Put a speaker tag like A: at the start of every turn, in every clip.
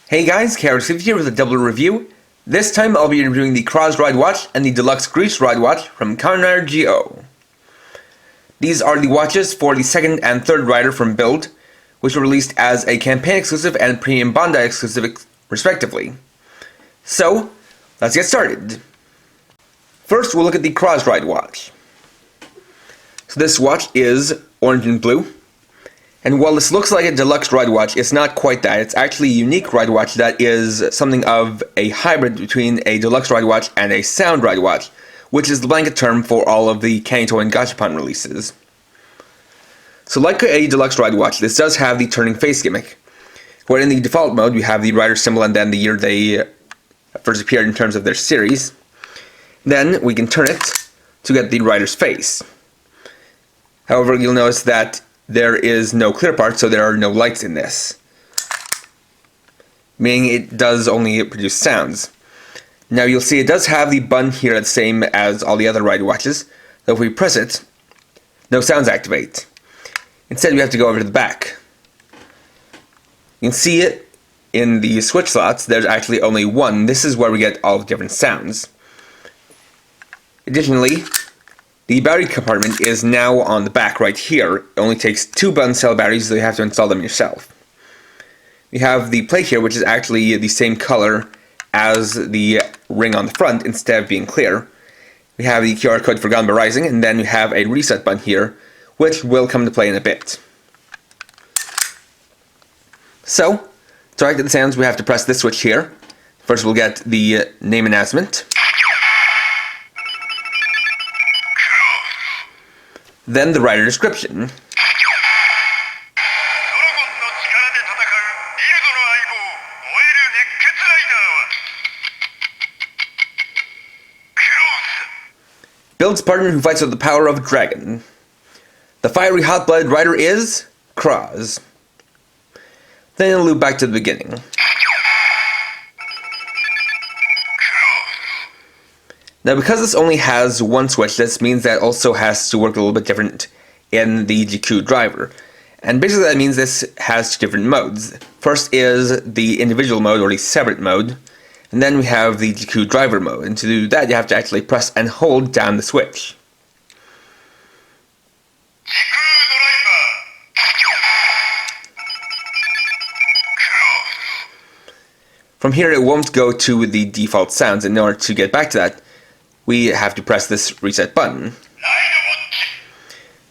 A: Hey guys, Karasif here with a double review. This time I'll be reviewing the Cross Ride Watch and the Deluxe Grease Ride Watch from Kamen GO. These are the watches for the second and third rider from Build, which were released as a campaign exclusive and premium Bandai exclusive respectively. So, let's get started. First we'll look at the Cross Ride Watch. So this watch is orange and blue. And while this looks like a deluxe ride watch, it's not quite that. It's actually a unique ride watch that is something of a hybrid between a deluxe ride watch and a sound ride watch, which is the blanket term for all of the Kanto and Gachapon releases. So like a deluxe ride watch, this does have the turning face gimmick, where in the default mode we have the rider symbol and then the year they first appeared in terms of their series. Then we can turn it to get the rider's face. However, you'll notice that there is no clear part, so there are no lights in this, meaning it does only produce sounds. Now you'll see it does have the button here the same as all the other ride watches, though if we press it, no sounds activate. Instead we have to go over to the back. You can see it in the switch slots, there's actually only one. This is where we get all the different sounds. Additionally, the battery compartment is now on the back right here. It only takes 2 button cell batteries, so you have to install them yourself. We have the plate here, which is actually the same color as the ring on the front, instead of being clear. We have the QR code for Ganba Rising, and then we have a reset button here, which will come to play in a bit. So, to activate the sounds, we have to press this switch here. First we'll get the name announcement. Then the rider description. Build's partner who fights with the power of a dragon. The fiery hot-blooded rider is Cross. Then it'll loop back to the beginning. Now because this only has one switch, this means that it also has to work a little bit different in the GQ driver. And basically that means this has 2 different modes. First is the individual mode, or the separate mode, and then we have the GQ driver mode. And to do that you have to actually press and hold down the switch. From here it won't go to the default sounds. In order to get back to that, we have to press this reset button,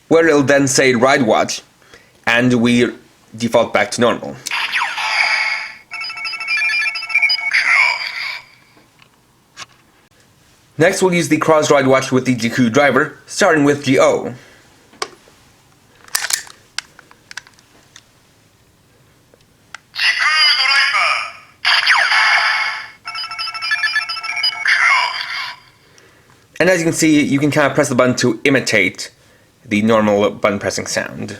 A: where it'll then say Ride Watch, and we default back to normal. Next we'll use the Cross Ride Watch with the GQ driver, starting with GO. And as you can see, you can kind of press the button to imitate the normal button pressing sound.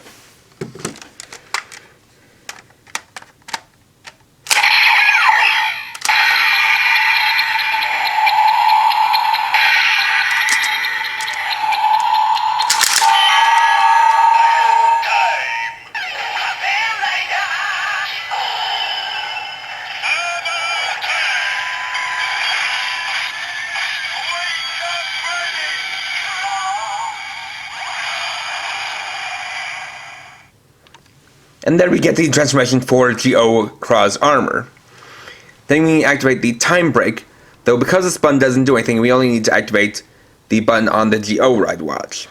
A: And then we get the transformation for GO Cross Armor. Then we activate the time break, though because this button doesn't do anything, we only need to activate the button on the GO Ride Watch.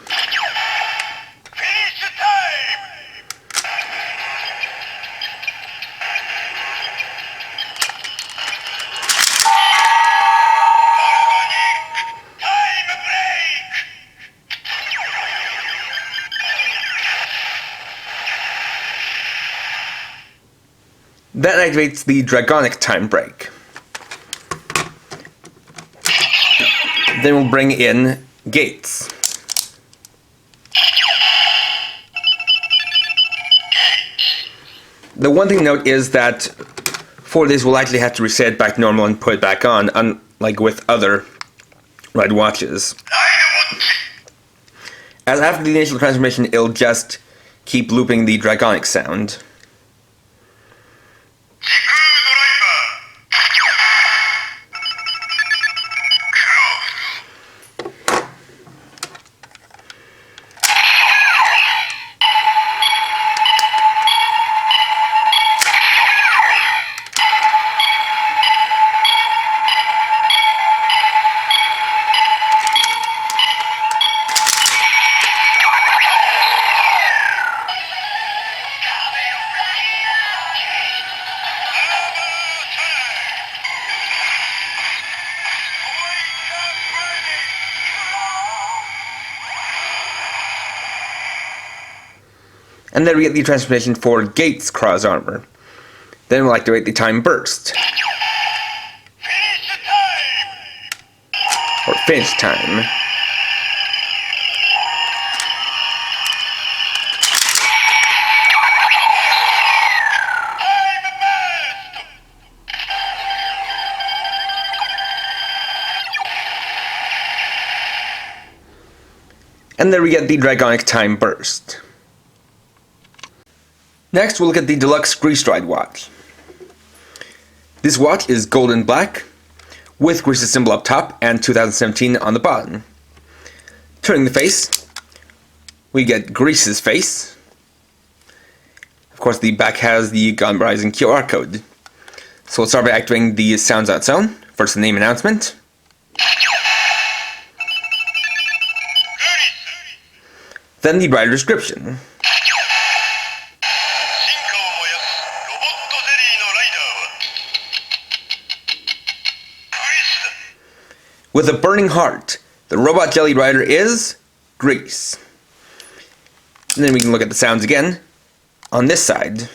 A: That activates the Dragonic time break. Then we'll bring in gates. The one thing to note is that for this we'll actually have to reset it back to normal and put it back on, unlike with other ride watches. As after the initial transformation, it'll just keep looping the Dragonic sound. And then we get the transformation for Gates Cross Armor. Then we'll activate the Time Burst. Or Finish Time. And then we get the Dragonic Time Burst. Next, we'll look at the Deluxe Grease Ride watch. This watch is gold and black, with Grease's symbol up top and 2017 on the bottom. Turning the face, we get Grease's face. Of course, the back has the Gun Rising QR code. So we'll start by activating the Sounds on its own. First, the name announcement. Then the rider description. With a burning heart, the robot jelly rider is Grease. And then we can look at the sounds again on this side.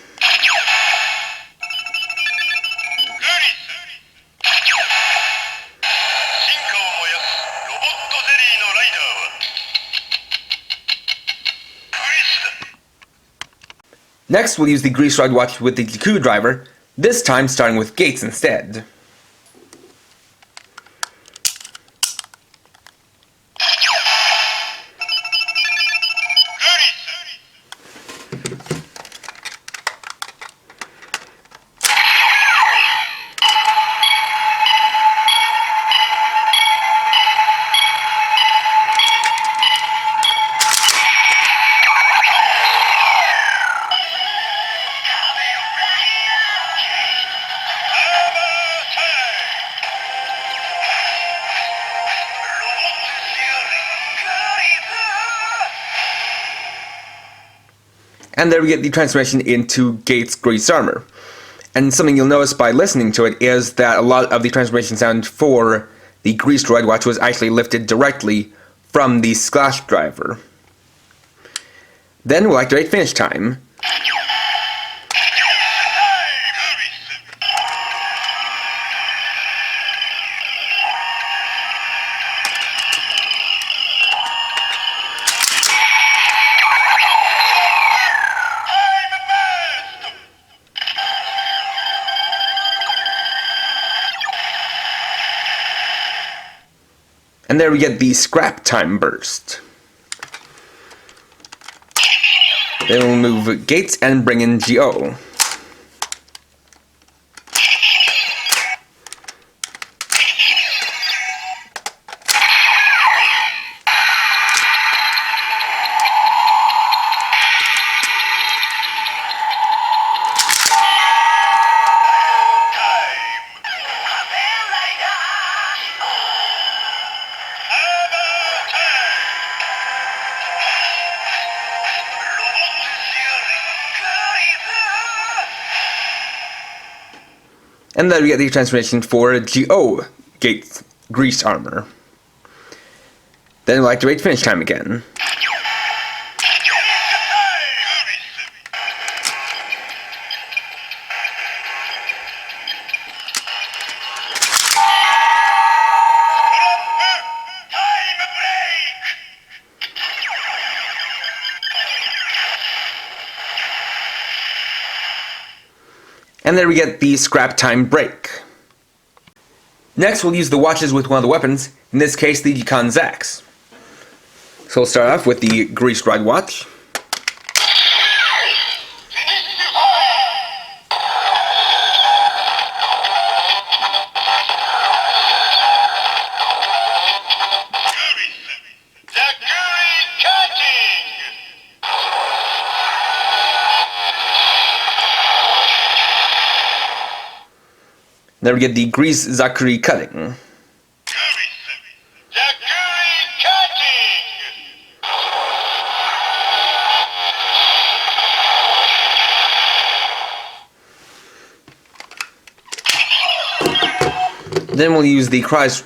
A: Next, we'll use the Grease Ride watch with the Jakku driver, this time starting with Gates instead. And there we get the transformation into Gates Grease Armor. And something you'll notice by listening to it is that a lot of the transformation sound for the Grease Ride watch was actually lifted directly from the Splash driver. Then we'll activate Finish Time. And there we get the Scrap Time Burst. Then we'll move Gates and bring in Geo. And then we get the transformation for Geo Gates Grease Armor. Then we'll activate Finish Time again. And there we get the Scrap Time Break. Next, we'll use the watches with one of the weapons, in this case the Yukon Zax. So we'll start off with the Grease Ride watch. Then we get the Grease Zakuri Cutting. Then we'll use the Cross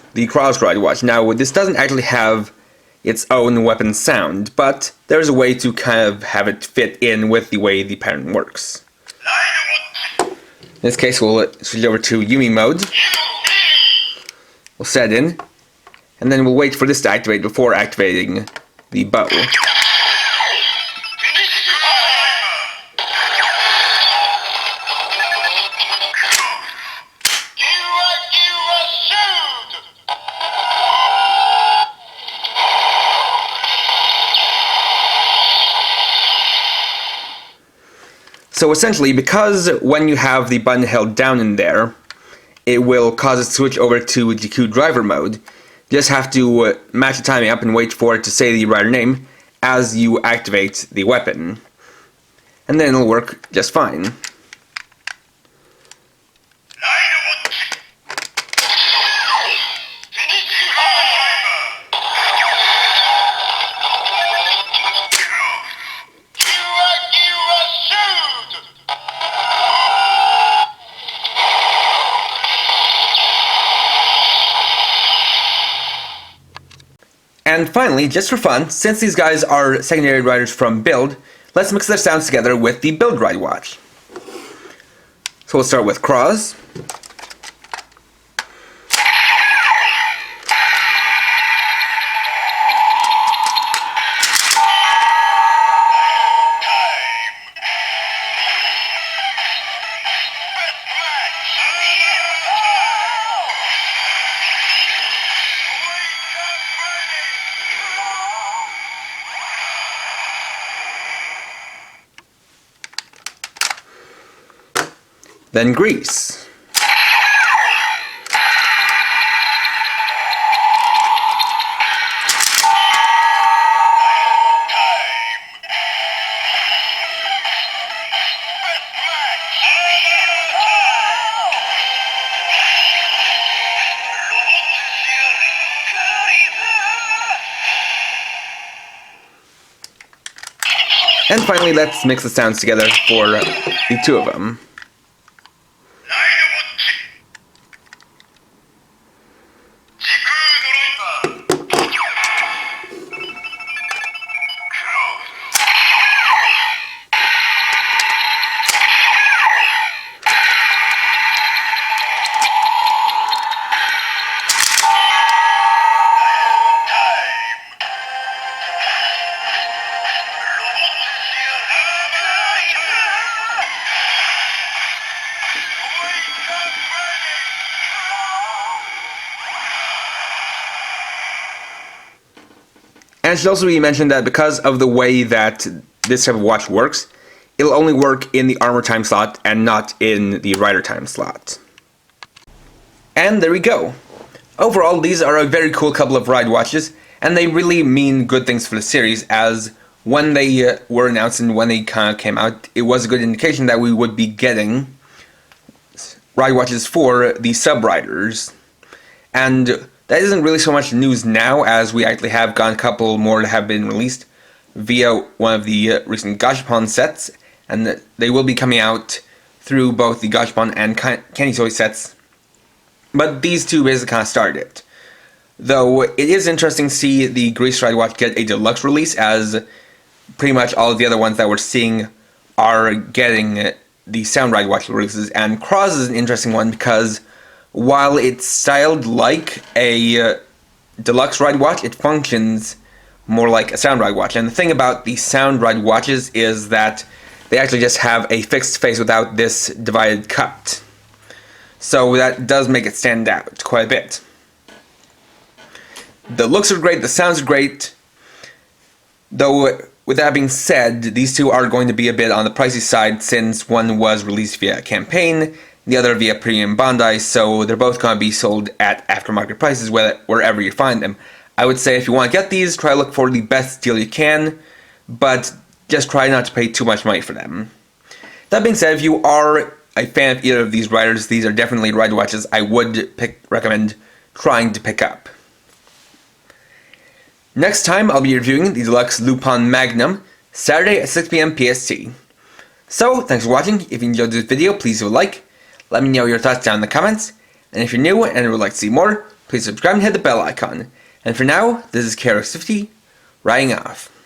A: Ride watch. Now, this doesn't actually have its own weapon sound, but there's a way to kind of have it fit in with the way the pattern works. In this case, we'll switch over to Yumi mode. We'll set it in, and then we'll wait for this to activate before activating the bow. So essentially, because when you have the button held down in there, it will cause it to switch over to GQ driver mode. You just have to match the timing up and wait for it to say the rider name as you activate the weapon. And then it'll work just fine. And finally, just for fun, since these guys are secondary riders from Build, let's mix their sounds together with the Build Ride Watch. So we'll start with Cross. Then Grease. And finally, let's mix the sounds together for the two of them. And it should also be mentioned that because of the way that this type of watch works, it'll only work in the armor time slot and not in the rider time slot. And there we go. Overall, these are a very cool couple of ride watches, and they really mean good things for the series, as when they were announced and when they kind of came out, it was a good indication that we would be getting ride watches for the sub-riders. And that isn't really so much news now, as we actually have gotten a couple more that have been released via one of the recent Gashapon sets, and they will be coming out through both the Gashapon and Candy Toy sets. But these two basically kind of started it. Though it is interesting to see the Grease Ride Watch get a deluxe release, as pretty much all of the other ones that we're seeing are getting the Sound Ride Watch releases, and Cross is an interesting one because while it's styled like a deluxe ride watch, it functions more like a sound ride watch. And the thing about the sound ride watches is that they actually just have a fixed face without this divided cut. So that does make it stand out quite a bit. The looks are great, the sounds are great, though with that being said, these two are going to be a bit on the pricey side, since one was released via a campaign, the other via Premium Bandai, so they're both going to be sold at aftermarket prices wherever you find them. I would say if you want to get these, try to look for the best deal you can, but just try not to pay too much money for them. That being said, if you are a fan of either of these riders, these are definitely ride watches I would recommend trying to pick up. Next time, I'll be reviewing the Deluxe Lupin Magnum, Saturday at 6 PM PST. So, thanks for watching. If you enjoyed this video, please leave a like. Let me know your thoughts down in the comments. And if you're new and would like to see more, please subscribe and hit the bell icon. And for now, this is KRX50, riding off.